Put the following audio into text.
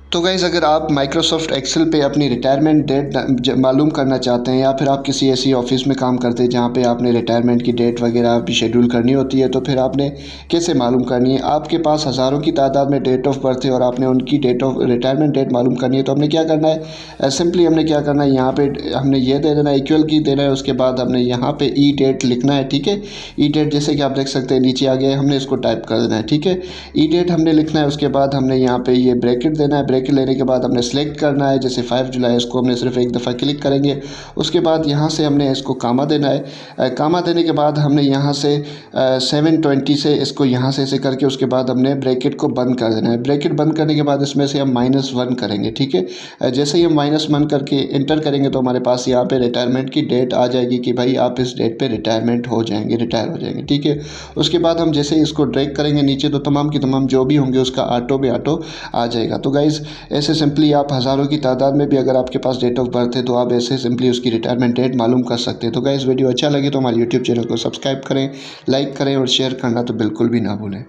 तो गाइज़ अगर आप माइक्रोसॉफ्ट एक्सेल पे अपनी रिटायरमेंट डेट मालूम करना चाहते हैं या फिर आप किसी ऐसी ऑफिस में काम करते हैं जहाँ पे आपने रिटायरमेंट की डेट वगैरह भी शेड्यूल करनी होती है, तो फिर आपने कैसे मालूम करनी है। आपके पास हज़ारों की तादाद में डेट ऑफ बर्थ है और आपने उनकी डेट ऑफ रिटायरमेंट डेट मालूम करनी है, तो हमने क्या करना है, सिंपली हमने क्या करना है, यहाँ पर हमने ये दे देना है, इक्वल की देना है। उसके बाद हमने यहाँ पर ई डेट लिखना है। ठीक है, ई डेट जैसे कि आप देख सकते हैं नीचे आ गया, हमने इसको टाइप कर देना है। ठीक है, ई डेट हमने लिखना है। उसके बाद हमने यहाँ पे ये ब्रैकेट देना है। ब्रैकेट लेने के बाद हमने सेलेक्ट करना है, जैसे 5 जुलाई, इसको हमने सिर्फ एक दफ़ा क्लिक करेंगे। उसके बाद यहाँ से हमने इसको कामा देना है। कामा देने के बाद हमने यहाँ से 720 से इसको यहाँ से ऐसे करके उसके बाद हमने ब्रैकेट को बंद कर देना है। ब्रैकेट बंद करने के बाद इसमें से हम -1 करेंगे। ठीक है, जैसे ही हम -1 करके इंटर करेंगे तो हमारे पास यहाँ पे रिटायरमेंट की डेट आ जाएगी कि भाई आप इस डेट पे रिटायरमेंट हो जाएंगे, रिटायर हो जाएंगे। ठीक है, उसके बाद हम जैसे ही इसको ड्रैग करेंगे नीचे तो तमाम की तमाम जो भी होंगे उसका ऑटो आ जाएगा। तो गाइज़ ऐसे सिंपली आप हज़ारों की तादाद में भी अगर आपके पास डेट ऑफ बर्थ है तो आप ऐसे सिंपली उसकी रिटायरमेंट डेट मालूम कर सकते हैं। तो गाइज़ वीडियो अच्छा लगे तो हमारे यूट्यूब चैनल को सब्सक्राइब करें, लाइक करें और शेयर करना तो बिल्कुल भी ना भूलें।